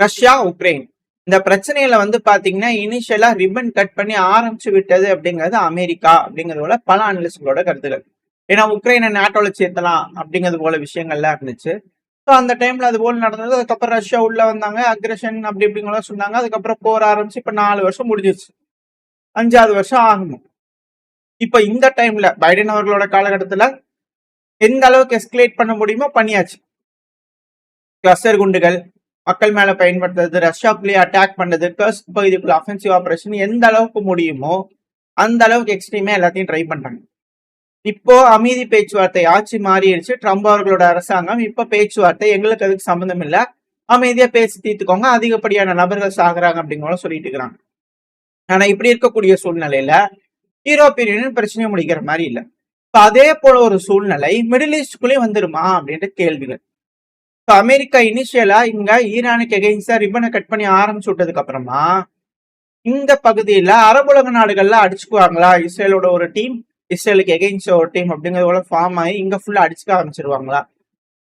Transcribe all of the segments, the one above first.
Russia Ukraine இந்த பிரச்சனையில வந்து பாத்தீங்கன்னா இனிஷியலா ரிப்பன் கட் பண்ணி ஆரம்பிச்சு விட்டது அப்படிங்கிறது அமெரிக்கா அப்படிங்கிறதோட பல அனலிஸ்டுகளோட கருத்துக்கள். ஏன்னா உக்ரைனை நாட்டோல சேர்த்தலாம் அப்படிங்கிறது போல விஷயங்கள்லாம் இருந்துச்சு. ஸோ அந்த டைம்ல அது போல நடந்தது. அதுக்கப்புறம் ரஷ்யா உள்ள வந்தாங்க, அக்ரஷன் அப்படி இப்படிங்கலாம் சொன்னாங்க. அதுக்கப்புறம் போர் ஆரம்பிச்சு இப்ப 4 வருஷம் முடிஞ்சிருச்சு, 5வது வருஷம் ஆகணும். இப்ப இந்த டைம்ல பைடன் அவர்களோட காலகட்டத்துல எந்த அளவுக்கு எஸ்கலேட் பண்ண முடியுமோ பண்ணியாச்சு. கிளஸ்டர் குண்டுகள் மக்கள் மேல பயன்படுத்துறது, ரஷ்யாக்குள்ளேயே அட்டாக் பண்ணது, கர்ஸ்க் பகுதிக்குள்ள அஃபென்சிவ் ஆபரேஷன் எந்த அளவுக்கு முடியுமோ அந்த அளவுக்கு எக்ஸ்ட்ரீமே எல்லாத்தையும் ட்ரை பண்றாங்க. இப்போ அமைதி பேச்சுவார்த்தை ஆட்சி மாறிடுச்சு. ட்ரம்ப் அவர்களோட அரசாங்கம் இப்ப பேச்சுவார்த்தை எங்களுக்கு அதுக்கு சம்பந்தம் இல்ல, அமைதியா பேசி தீர்த்துக்கோங்க, அதிகப்படியான நபர்கள் சாகுறாங்க அப்படிங்கிற சொல்லிட்டு இருக்கிறாங்க. ஆனா இப்படி இருக்கக்கூடிய சூழ்நிலையில யூரோப்பியன் யூனியன் பிரச்சனையை முடிக்கிற மாதிரி இல்ல. அதே போல ஒரு சூழ்நிலை மிடில் ஈஸ்டுக்குள்ளேயும் வந்துருமா அப்படின்ற கேள்விகள். அமெரிக்கா இனிஷியலா இங்க ஈரானுக்கு எகெயின்ஸ்டா ரிப்பனை கட் பண்ணி ஆரம்பிச்சு விட்டதுக்கு அப்புறமா இந்த பகுதியில அரபுலக நாடுகள்ல அடிச்சுக்குவாங்களா, இஸ்ரேலோட ஒரு டீம் இஸ்ரேலுக்கு எகெயின்ஸ்ட் ஒரு டீம் அப்படிங்கிறது போல ஃபார்ம் ஆகி இங்க ஃபுல்லா அடிச்சுக்க ஆரம்பிச்சிருவாங்களா?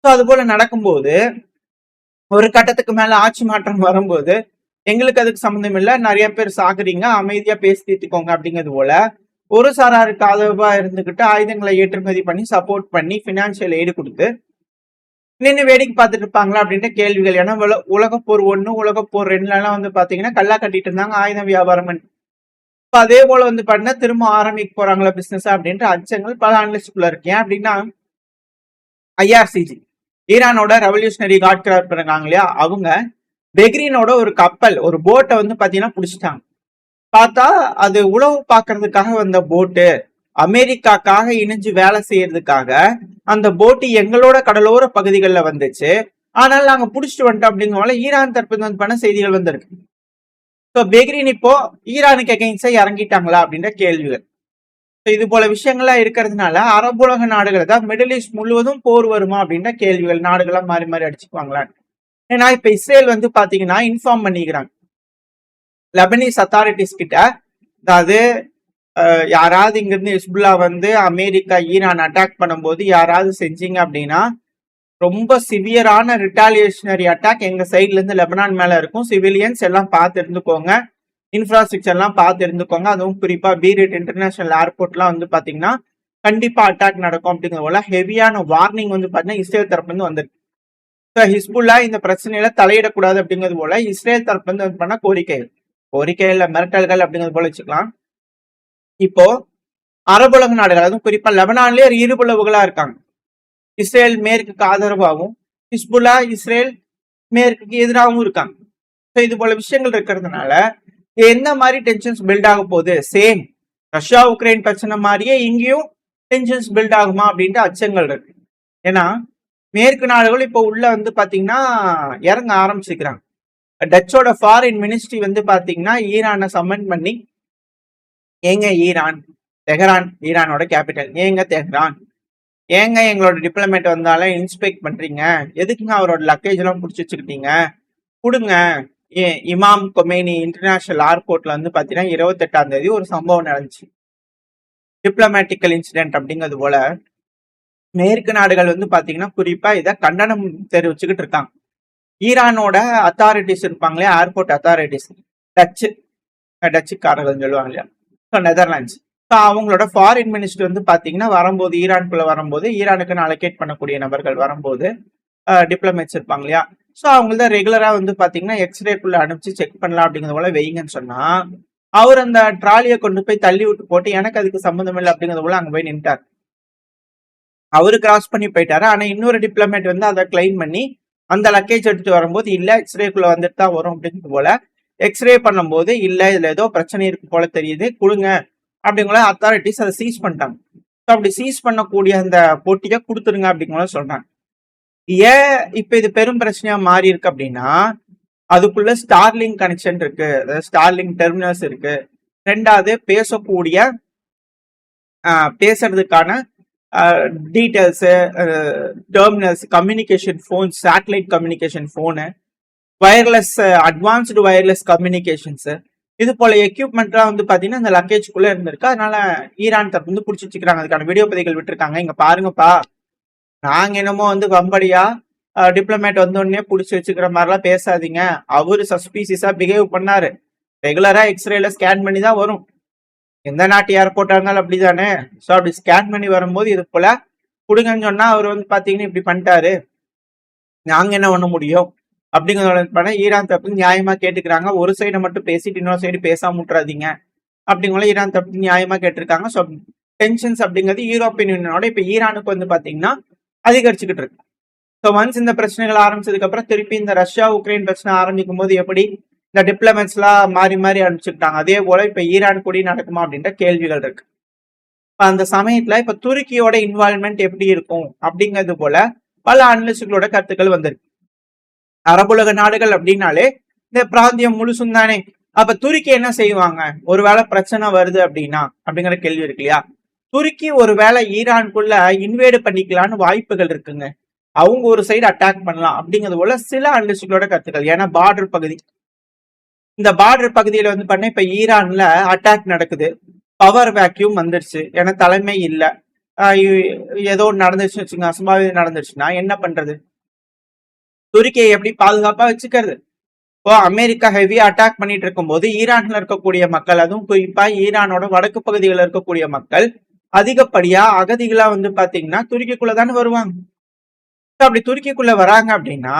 ஸோ அது போல நடக்கும்போது ஒரு கட்டத்துக்கு மேல ஆட்சி மாற்றம் வரும்போது எங்களுக்கு அதுக்கு சம்மந்தம் இல்லை, நிறைய பேர் சாகுறீங்க, அமைதியா பேசி தீர்த்துக்கோங்க அப்படிங்கிறது போல ஒரு சாராருக்கு ஆதரவா இருந்துகிட்டு ஆயுதங்களை ஏற்றுமதி பண்ணி சப்போர்ட் பண்ணி பினான்சியல் எய்டு கொடுத்து நின்று வேடிக்கை பார்த்துட்டு இருப்பாங்களா அப்படின்ற கேள்விகள். ஏன்னா உலகப்போர் 1, உலகப்போர் 2 வந்து பாத்தீங்கன்னா கல்லா கட்டிட்டு இருந்தாங்க ஆயுத வியாபாரம். அதே போல வந்து பாத்தீங்கன்னா திரும்ப ஆரம்பிக்க போறாங்களா பிசினஸ் அப்படின்ற அச்சங்கள் பல அனலிஸ்டுக்குள்ள இருக்கு. ஏன் அப்படின்னா ஐஆர்சிஜி ஈரானோட ரெவல்யூஷனரி கார்ட் கிராப் இருக்காங்க இல்லையா, அவங்க பெக்ரீனோட ஒரு கப்பல் ஒரு போட்டை வந்து பாத்தீங்கன்னா புடிச்சிட்டாங்க. பார்த்தா அது உளவு பாக்குறதுக்காக வந்த போட்டு, அமெரிக்காக்காக இணைஞ்சு வேலை செய்யறதுக்காக அந்த போட்டு எங்களோட கடலோர பகுதிகளில் வந்துச்சு. ஆனால் நாங்க புடிச்சிட்டு வந்துட்டோம் அப்படிங்கிறனால ஈரான் தரப்பு வந்து பண்ண செய்திகள் வந்திருக்கு. ஸோ பெக்ரீன் இப்போ ஈரானுக்கு எகெயின்ஸ்டா இறங்கிட்டாங்களா அப்படின்ற கேள்விகள். இது போல விஷயங்கள்லாம் இருக்கிறதுனால அரபுலக நாடுகள் தான் மிடில் ஈஸ்ட் முழுவதும் போர் வருமா அப்படின்ற கேள்விகள். நாடுகளா மாறி மாறி அடிச்சுக்குவாங்களான்னு. ஏன்னா இப்ப இஸ்ரேல் வந்து பாத்தீங்கன்னா இன்ஃபார்ம் பண்ணிக்கிறாங்க லெபனீஸ் அத்தாரிட்டிஸ் கிட்ட, அதாவது யாராவது இங்க இருந்து ஹிஸ்புல்லா வந்து அமெரிக்கா ஈரான் அட்டாக் பண்ணும்போது யாராவது செஞ்சீங்க அப்படின்னா ரொம்ப சிவியரான ரிட்டாலியேஷனரி அட்டாக் எங்க சைட்ல இருந்து லெபனான் மேல இருக்கும். சிவிலியன்ஸ் எல்லாம் பார்த்து இருந்துக்கோங்க, இன்ஃப்ராஸ்ட்ரக்சர் எல்லாம் பார்த்து இருந்துக்கோங்க. அதுவும் குறிப்பா பீரேட் இன்டர்நேஷனல் ஏர்போர்ட்லாம் வந்து பாத்தீங்கன்னா கண்டிப்பா அட்டாக் நடக்கும் அப்படிங்கிற போல ஹெவியான வார்னிங் வந்து பாத்தீங்கன்னா இஸ்ரேல் தரப்பு இருந்து வந்திருக்கு. ஹிஸ்புல்லா இந்த பிரச்சனையில தலையிடக்கூடாது அப்படிங்கிறது போல இஸ்ரேல் தரப்பு வந்து பண்ண கோரிக்கைகள் மிரட்டல்கள் அப்படிங்கிறது போல வச்சுக்கலாம். இப்போ அரபுலக நாடுகள் அதுவும் குறிப்பா லெபனான்லயே இருபுலவுகளா இருக்காங்க. இஸ்ரேல் மேற்குக்கு ஆதரவாகவும் ஹிஸ்புல்லா இஸ்ரேல் மேற்குக்கு எதிராகவும் இருக்காங்க. இது போல விஷயங்கள் இருக்கிறதுனால எந்த மாதிரி டென்ஷன்ஸ் பில்ட் ஆக போகுது, சேம் ரஷ்யா உக்ரைன் பிரச்சனை மாதிரியே இங்கேயும் டென்ஷன்ஸ் பில்ட் ஆகுமா அப்படின்ட்டு அச்சங்கள் இருக்கு. ஏன்னா மேற்கு நாடுகள் இப்போ உள்ள வந்து பாத்தீங்கன்னா இறங்க ஆரம்பிச்சுக்கிறாங்க. டச்சோட ஃபாரின் மினிஸ்ட்ரி வந்து பாத்தீங்கன்னா ஈரானை சம்மன் பண்ணி, ஏங்க ஈரான் தெஹரான் ஈரானோட கேபிட்டல், ஏங்க தெஹரான், ஏங்க எங்களோட டிப்ளமேட் வந்தாலும் இன்ஸ்பெக்ட் பண்றீங்க, எதுக்குங்க அவரோட லக்கேஜ் எல்லாம் பிடிச்சி வச்சுக்கிட்டீங்க, கொடுங்க. இமாம் கொமேனி இன்டர்நேஷனல் ஏர்போர்ட்ல வந்து பாத்தீங்கன்னா 28ஆம் தேதி ஒரு சம்பவம் நடந்துச்சு, டிப்ளமேட்டிக்கல் இன்சிடென்ட் அப்படிங்கிறது போல. மேற்கு நாடுகள் வந்து பாத்தீங்கன்னா குறிப்பா இதை கண்டனம் தெரிவிச்சுக்கிட்டு இருக்காங்க. ஈரானோட அத்தாரிட்டிஸ் இருப்பாங்களே, ஏர்போர்ட் அத்தாரிட்டிஸ், டச்சுக்காரர்கள் சொல்லுவாங்க இல்லையா, நெதர்லாண்ட்ஸ், அவங்களோட ஃபாரின் மினிஸ்டர் வந்து பாத்தீங்கன்னா வரும்போது ஈரானுக்குள்ள வரும்போது ஈரானுக்கு அலோகேட் பண்ணக்கூடிய நபர்கள் வரும்போது டிப்ளமேட்ஸ் இருப்பாங்க இல்லையா, ஸோ அவங்கள ரெகுலரா வந்து பாத்தீங்கன்னா எக்ஸ்ரேக்குள்ள அனுப்பிச்சு செக் பண்ணலாம் அப்படிங்கிறது போல வைங்கன்னு சொன்னா அவர் அந்த ட்ராலியை கொண்டு போய் தள்ளி விட்டு போட்டு எனக்கு அதுக்கு சம்மந்தம் இல்லை அப்படிங்கிறது போல அங்க போய் நின்ட்டார். அவரு கிராஸ் பண்ணி போயிட்டாரு. ஆனா இன்னொரு டிப்ளமேட் வந்து அதை கிளைம் பண்ணி அந்த லக்கேஜ் எடுத்துட்டு வரும்போது இல்ல எக்ஸ்ரேக்குள்ள வந்துட்டு தான் வரும் அப்படிங்கிறது போல எக்ஸ்ரே பண்ணும்போது இல்ல இதுல ஏதோ பிரச்சனை இருக்கு போல தெரியுது, கொடுங்க அப்படிங்கிற அத்தாரிட்டிஸ் அதை சீஸ் பண்ணிட்டாங்க. அப்படி சீஸ் பண்ணக்கூடிய அந்த போட்டியை கொடுத்துருங்க அப்படிங்கிற சொல்றாங்க. ஏன் இப்ப இது பெரும் பிரச்சனையா மாறி இருக்கு அப்படின்னா அதுக்குள்ள ஸ்டார்லிங் கனெக்ஷன் இருக்கு, அதாவது ஸ்டார்லிங் டெர்மினல்ஸ் இருக்கு. ரெண்டாவது பேசுறதுக்கான details, terminals, communication phone, satellite communication phone, wireless advanced wireless communications, இது போல எக்யூப்மெண்ட்லாம் வந்து பாத்தீங்கன்னா இந்த லக்கேஜ்குள்ள இருந்திருக்கு. அதனால ஈரான் தரப்பு வந்து பிடிச்சி வச்சுக்கிறாங்க. அதுக்கான வீடியோ பதிவுகள் விட்டுருக்காங்க. இங்க பாருங்கப்பா, நாங்க என்னமோ வந்து வம்படியா டிப்ளமேட் வந்தோடனே புடிச்சு வச்சுக்கிற மாதிரிலாம் பேசாதீங்க. அவரு சஸ்பீசியஸா பிஹேவ் பண்ணாரு. ரெகுலரா எக்ஸ்ரேல ஸ்கேன் பண்ணி தான் வரும். எந்த நாட்டு ஏர்போர்ட்டா இருந்தாலும் அப்படிதானே. ஸோ அப்படி ஸ்கேன் பண்ணி வரும்போது இது போல குடுங்கன்னு சொன்னா அவர் வந்து பாத்தீங்கன்னா இப்படி பண்ணிட்டாரு, நாங்க என்ன பண்ண முடியும் அப்படிங்கிறத ஈரான் தரப்பு நியாயமா கேட்டுக்கிறாங்க. ஒரு சைடை மட்டும் பேசிட்டு இன்னொரு சைடு பேசாம விட்டுறாதீங்க அப்படிங்கிற ஈரான் தரப்பு நியாயமா கேட்டிருக்காங்க. ஸோ டென்ஷன்ஸ் அப்படிங்கிறது யூரோப்பியன் யூனியனோட இப்ப ஈரானுக்கு வந்து பாத்தீங்கன்னா அதிகரிச்சுக்கிட்டு இருக்கு. ஸோ ஒன்ஸ் இந்த பிரச்சனைகள் ஆரம்பிச்சதுக்கு அப்புறம் திருப்பி இந்த ரஷ்யா உக்ரைன் பிரச்சனை ஆரம்பிக்கும் போது எப்படி இந்த டிப்ளமேட்ஸ் எல்லாம் மாறி மாறி அனுப்பிச்சுக்கிட்டாங்க, அதே போல இப்ப ஈரான் கூட நடக்குமா அப்படின்ற கேள்விகள் இருக்கு. அந்த சமயத்துல இப்ப துருக்கியோட இன்வால்மெண்ட் எப்படி இருக்கும் அப்படிங்கிறது போல பல அனலிஸ்டுகளோட கருத்துக்கள் வந்திருக்கு. அரபுலக நாடுகள் அப்படின்னாலே இந்த பிராந்தியம் முழுசும் தானே. அப்ப துருக்கி என்ன செய்வாங்க ஒருவேளை பிரச்சனை வருது அப்படின்னா அப்படிங்கிற கேள்வி இருக்கு இல்லையா. துருக்கி ஒருவேளை ஈரானுக்குள்ள இன்வேடு பண்ணிக்கலான்னு வாய்ப்புகள் இருக்குங்க. அவங்க ஒரு சைடு அட்டாக் பண்ணலாம் அப்படிங்கிறது போல சில அனலிஸ்டுகளோட கருத்துக்கள். ஏன்னா பார்டர் பகுதி, இந்த பார்டர் பகுதியில வந்து பண்ண இப்ப ஈரான்ல அட்டாக் நடக்குது, பவர் வேக்யூம் வந்துருச்சு, ஏன்னா தலைமை இல்ல, ஏதோ நடந்துருச்சு வச்சுங்க, அசம்பாவிதம் நடந்துருச்சுன்னா என்ன பண்றது, துருக்கியை எப்படி பாதுகாப்பா வச்சுக்கிறது. இப்போ அமெரிக்கா ஹெவியா அட்டாக் பண்ணிட்டு இருக்கும் போது ஈரான்ல இருக்கக்கூடிய மக்கள், அதுவும் குறிப்பா ஈரானோட வடக்கு பகுதிகளில் இருக்கக்கூடிய மக்கள் அதிகப்படியா அகதிகளா வந்து பாத்தீங்கன்னா துருக்கிக்குள்ளதானே வருவாங்க. அப்படி துருக்கிக்குள்ள வராங்க அப்படின்னா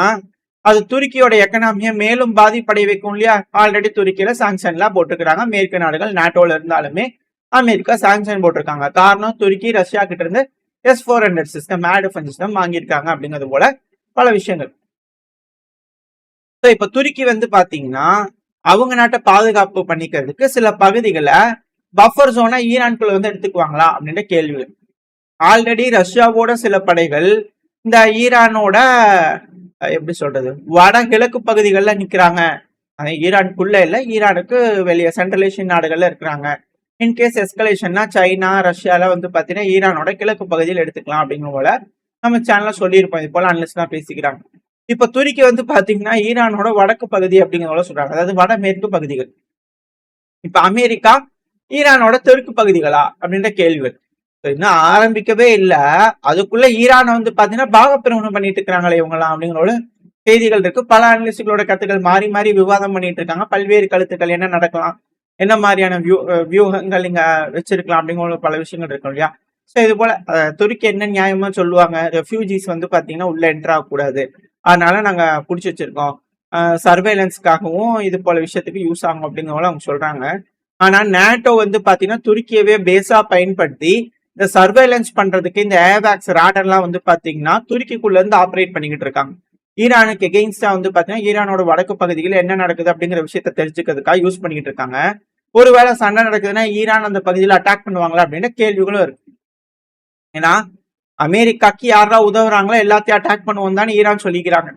அது துருக்கியோட எக்கனாமியை மேலும் பாதிப்படைய வைக்கும் இல்லையா. ஆல்ரெடி துருக்கியில சாங்ஷன் எல்லாம் போட்டுக்கிறாங்க. மேற்கு நாடுகள் நாட்டோல இருந்தாலுமே அமெரிக்கா சாங்ஷன் போட்டிருக்காங்க. காரணம் துருக்கி ரஷ்யா கிட்ட இருந்து S-400 system, air defence system வாங்கியிருக்காங்க அப்படிங்கிறது போல பல விஷயங்கள். இப்ப துருக்கி வந்து பாத்தீங்கன்னா அவங்க நாட்டை பாதுகாப்பு பண்ணிக்கிறதுக்கு சில பகுதிகளை பஃபர் ஜோனா ஈரான்குள்ள வந்து எடுத்துக்குவாங்களா அப்படின்ற கேள்விகள். ஆல்ரெடி ரஷ்யாவோட சில படைகள் இந்த ஈரானோட எப்படி சொல்றது வடகிழக்கு பகுதிகளில் நிக்கிறாங்க. ஈரானுக்குள்ள இல்ல, ஈரானுக்கு வெளியே சென்ட்ரல் ஏஷியன் நாடுகள்ல இருக்கிறாங்க. இன்கேஸ் எஸ்கலேஷன்னா சைனா ரஷ்யால வந்து பாத்தீங்கன்னா ஈரானோட கிழக்கு பகுதியில் எடுத்துக்கலாம் அப்படிங்கிற போல நம்ம சேனல்ல சொல்லியிருப்போம். இது போல அனலிஸ்ட் தான் பேசிக்கிறாங்க. இப்ப துருக்கி வந்து பாத்தீங்கன்னா ஈரானோட வடக்கு பகுதி அப்படிங்கிறத சொல்றாங்க, அதாவது வடமேற்கு பகுதிகள். இப்ப அமெரிக்கா ஈரானோட தெற்கு பகுதிகளா அப்படின்ற கேள்விகள் இன்னும் ஆரம்பிக்கவே இல்ல, அதுக்குள்ள ஈரானை வந்து பாத்தீங்கன்னா பாகப்பிரவணம் பண்ணிட்டு இருக்கிறாங்களே இவங்கலாம் அப்படிங்கிற செய்திகள் இருக்கு. பல அனலிஸ்டுகளோட கருத்துக்கள் மாறி மாறி விவாதம் பண்ணிட்டு இருக்காங்க. பல்வேறு கருத்துக்கள் என்ன நடக்கலாம், என்ன மாதிரியான வியூகங்கள் இங்க வச்சிருக்கலாம் அப்படிங்கிற பல விஷயங்கள் இருக்கும் இல்லையா. சோ இது போல துருக்கி என்ன நியாயமா சொல்லுவாங்க, ரெஃப்யூஜிஸ் வந்து பாத்தீங்கன்னா உள்ள என்டர் ஆகக்கூடாது, அதனால நாங்க புடிச்சு வச்சிருக்கோம், சர்வேலன்ஸ்க்காகவும் இது போல விஷயத்துக்கு யூஸ் ஆகும் அப்படிங்கிற அவங்க சொல்றாங்க. ஆனா நேட்டோ வந்து பாத்தீங்கன்னா துருக்கியவே பேஸா பயன்படுத்தி இந்த சர்வேலன்ஸ் பண்றதுக்கு இந்த ஏர்வேக்ஸ் ராடர்லாம் வந்து பாத்தீங்கன்னா துருக்கிக்குள்ள இருந்து ஆப்ரேட் பண்ணிக்கிட்டு இருக்காங்க. ஈரானுக்கு எகெயின்ஸ்டா வந்து பாத்தீங்கன்னா ஈரானோட வடக்கு பகுதியில் என்ன நடக்குது அப்படிங்கிற விஷயத்த தெரிஞ்சுக்கிறதுக்காக யூஸ் பண்ணிக்கிட்டு இருக்காங்க. ஒருவேளை சண்டை நடக்குதுன்னா ஈரான் அந்த பகுதியில் அட்டாக் பண்ணுவாங்களா அப்படின்ற கேள்விகளும் இருக்கு. ஏன்னா அமெரிக்காக்கு யாரா உதவுறாங்களோ எல்லாத்தையும் அட்டாக் பண்ணுவோம் தானே ஈரான் சொல்லிக்கிறாங்க.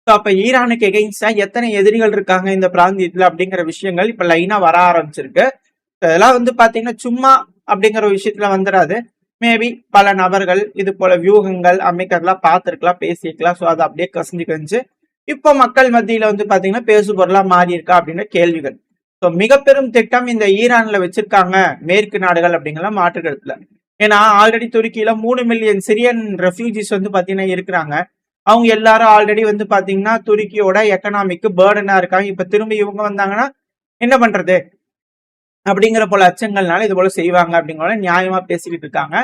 அப்ப ஈரானுக்கு எகெயின்ஸ்டா எத்தனை எதிரிகள் இருக்காங்க இந்த பிராந்தியத்துல அப்படிங்கிற விஷயங்கள் இப்ப லைனா வர ஆரம்பிச்சிருக்கு. இதெல்லாம் வந்து பாத்தீங்கன்னா சும்மா அப்படிங்கிற விஷயத்துல வந்துடாது. மேபி பல நபர்கள் இது போல வியூகங்கள் அமைக்கிறதுலாம் பார்த்துருக்கலாம், பேசியிருக்கலாம். ஸோ அதை அப்படியே கசிஞ்சு இப்போ மக்கள் மத்தியில வந்து பாத்தீங்கன்னா பேசு பொருளா மாறி இருக்கா அப்படின்ற கேள்விகள். ஸோ மிக பெரும் திட்டம் இந்த ஈரான்ல வச்சிருக்காங்க மேற்கு நாடுகள் அப்படிங்கிற மாற்றுக்கருத்துல. ஏன்னா ஆல்ரெடி துருக்கியில 3 மில்லியன் சிரியன் ரெஃப்யூஜிஸ் வந்து பாத்தீங்கன்னா இருக்கிறாங்க. அவங்க எல்லாரும் ஆல்ரெடி வந்து பாத்தீங்கன்னா துருக்கியோட எக்கனாமிக்கு பேர்டனா இருக்காங்க. இப்ப திரும்பி இவங்க வந்தாங்கன்னா என்ன பண்றது அப்படிங்கிற போல அச்சங்கள்னால இது போல செய்வாங்க அப்படிங்கிற நியாயமா பேசிக்கிட்டு இருக்காங்க.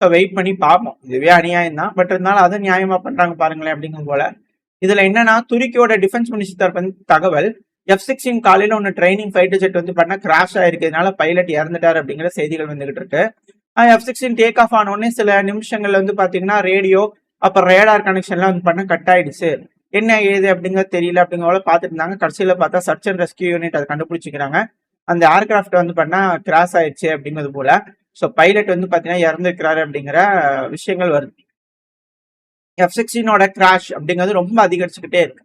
வெயிட் பண்ணி பார்ப்போம். இதுவே அநியாயம் தான், பட் இருந்தாலும் அதை நியாயமா பண்றாங்க பாருங்களேன் அப்படிங்கிறது போல. இதுல என்னன்னா துருக்கியோட டிஃபென்ஸ் மினிஸ்டர் தரப்பு தகவல் F-16 காலையில ஒன்னு ட்ரைனிங் ஃபைட்டர் ஜெட் வந்து பண்ண கிராஷ் ஆயிருக்கிறதுனால பைலட் இறந்துட்டாரு அப்படிங்கிற செய்திகள் வந்துகிட்டு இருக்கு. F-16 டேக் ஆஃப் ஆன உடனே சில நிமிஷங்கள்ல வந்து பாத்தீங்கன்னா ரேடியோ அப்புறம் ரேடார் கனெக்ஷன்லாம் வந்து பண்ண கட் ஆயிடுச்சு, என்ன ஏது அப்படிங்கிறது தெரியல அப்படிங்கிற பார்த்துட்டு இருந்தாங்க. கடைசியில பார்த்தா சர்ச் அண்ட் ரெஸ்கியூ யூனிட் அதை கண்டுபிடிச்சிக்கிறாங்க. அந்த ஏர்கிராஃப்ட் வந்து பண்ணா கிராஷ் ஆயிடுச்சு அப்படிங்கிறது போல. ஸோ பைலட் வந்து பாத்தீங்கன்னா இறந்துருக்கிறாரு அப்படிங்கிற விஷயங்கள் வருது. F-16 கிராஷ் அப்படிங்கிறது ரொம்ப அதிகரிச்சுக்கிட்டே இருக்கு.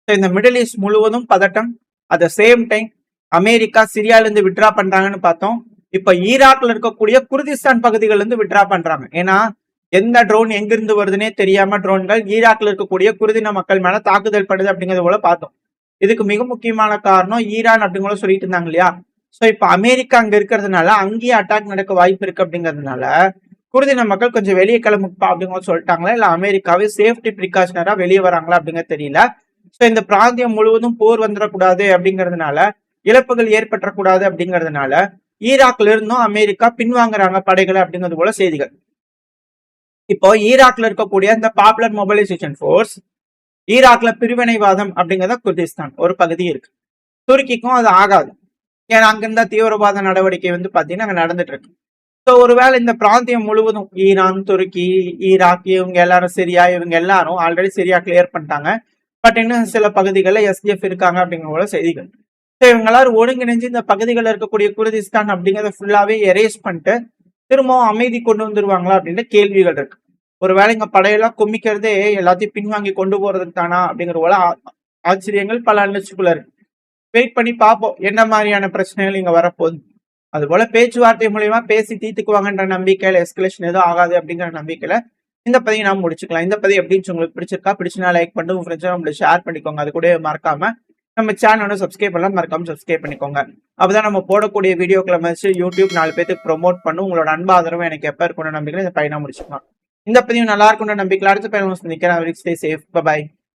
ஸோ இந்த மிடில் ஈஸ்ட் முழுவதும் பதட்டம். At the same time America சிரியால இருந்து விட்ரா பண்றாங்கன்னு பார்த்தோம். இப்ப ஈராக்ல இருக்கக்கூடிய குர்திஸ்தான் பகுதிகள் இருந்து விட்ரா பண்றாங்க. ஏன்னா எந்த ட்ரோன் எங்கிருந்து வருதுன்னே தெரியாம ட்ரோன்கள் ஈராக்ல இருக்கக்கூடிய குர்தின மக்கள் மேல தாக்குதல் படுது அப்படிங்கிறது போல பார்த்தோம். இதுக்கு மிக முக்கியமான காரணம் ஈரான் அப்படிங்கிற சொல்லிட்டு இருந்தாங்க இல்லையா. சோ இப்ப அமெரிக்கா அங்க இருக்கிறதுனால அங்கேயே அட்டாக் நடக்க வாய்ப்பு இருக்கு அப்படிங்கிறதுனால குர்தின மக்கள் கொஞ்சம் வெளியே கிளம்புப்பா அப்படிங்கிற சொல்லிட்டாங்களா, இல்ல அமெரிக்காவே சேஃப்டி ப்ரிகாஷனரா வெளியே வராங்களா அப்படிங்கிறது தெரியல. ஸோ இந்த பிராந்தியம் முழுவதும் போர் வந்துடக்கூடாது அப்படிங்கிறதுனால, இழப்புகள் ஏற்பட்டக்கூடாது அப்படிங்கிறதுனால ஈராக்ல இருந்தும் அமெரிக்கா பின்வாங்குறாங்க படைகளை அப்படிங்கிறது போல செய்திகள். இப்போ ஈராக்ல இருக்கக்கூடிய இந்த பாப்புலர் மொபிலைசேஷன் போர்ஸ், ஈராக்ல பிரிவினைவாதம் அப்படிங்கிறத குர்திஸ்தான் ஒரு பகுதி இருக்கு. துருக்கிக்கும் அது ஆகாது. ஏன்னா அங்கிருந்த தீவிரவாத நடவடிக்கை வந்து பாத்தீங்கன்னா அங்க நடந்துட்டு இருக்கு. ஸோ ஒருவேளை இந்த பிராந்தியம் முழுவதும் ஈரான், துருக்கி, ஈராக் இவங்க எல்லாரும், சிரியா இவங்க எல்லாரும் ஆல்ரெடி சிரியா கிளியர் பண்ணிட்டாங்க. பட் இன்னும் சில பகுதிகளில் எஸ்டிஎஃப் இருக்காங்க அப்படிங்கிற போல செய்திகள். ஸோ இவங்க எல்லாரும் ஒருங்கிணைஞ்சு இந்த பகுதிகளில் இருக்கக்கூடிய குர்திஸ்தான் அப்படிங்கிறத ஃபுல்லாவே எரேஸ் பண்ணிட்டு திரும்பவும் அமைதி கொண்டு வந்துருவாங்களா அப்படின்ற கேள்விகள் இருக்கு. ஒருவேளை இங்க படையெல்லாம் குமிக்கிறதே எல்லாத்தையும் பின்வாங்கி கொண்டு போறதுக்கு தானா அப்படிங்கிற போல ஆச்சரியங்கள் பல அனுச்சுக்குள்ள இருக்கு. வெயிட் பண்ணி பார்ப்போம் என்ன மாதிரியான பிரச்சனைகள் இங்க வரப்போகுது. அது போல பேச்சுவார்த்தை மூலியமா பேசி தீர்த்துக்குவாங்கன்ற நம்பிக்கையில, எஸ்கலேஷன் எதுவும் ஆகாது அப்படிங்கிற நம்பிக்கையில இந்த பதிவை நாம் முடிச்சுக்கலாம். இந்த பதிவு எப்படின்னு உங்களுக்கு பிடிச்சிருக்கா? பிடிச்சினா லைக் பண்ணிட்டு உங்க ஃப்ரெண்ட்ஸ் நம்மளுக்கு ஷேர் பண்ணிக்கோங்க. அது கூட மறக்காம நம்ம சேனலை சப்ஸ்கிரைப் பண்ணலாம், மறக்காம சப்ஸ்கிரைப் பண்ணிக்கோங்க. அப்பதான் நம்ம போடக்கூடிய வீடியோக்களை மதிச்சு யூடியூப் 4 பேருக்கு ப்ரொமோட் பண்ணும். உங்களோட அன்பு ஆதரவு எனக்கு எப்ப இருக்கணும் நம்பிக்கை இந்த பையனா முடிச்சுக்கலாம். இந்த பதிவு நல்லா இருக்கும்னு நம்பிக்கை அடுத்த பையன் சந்திக்கிறேன். Stay safe. பை.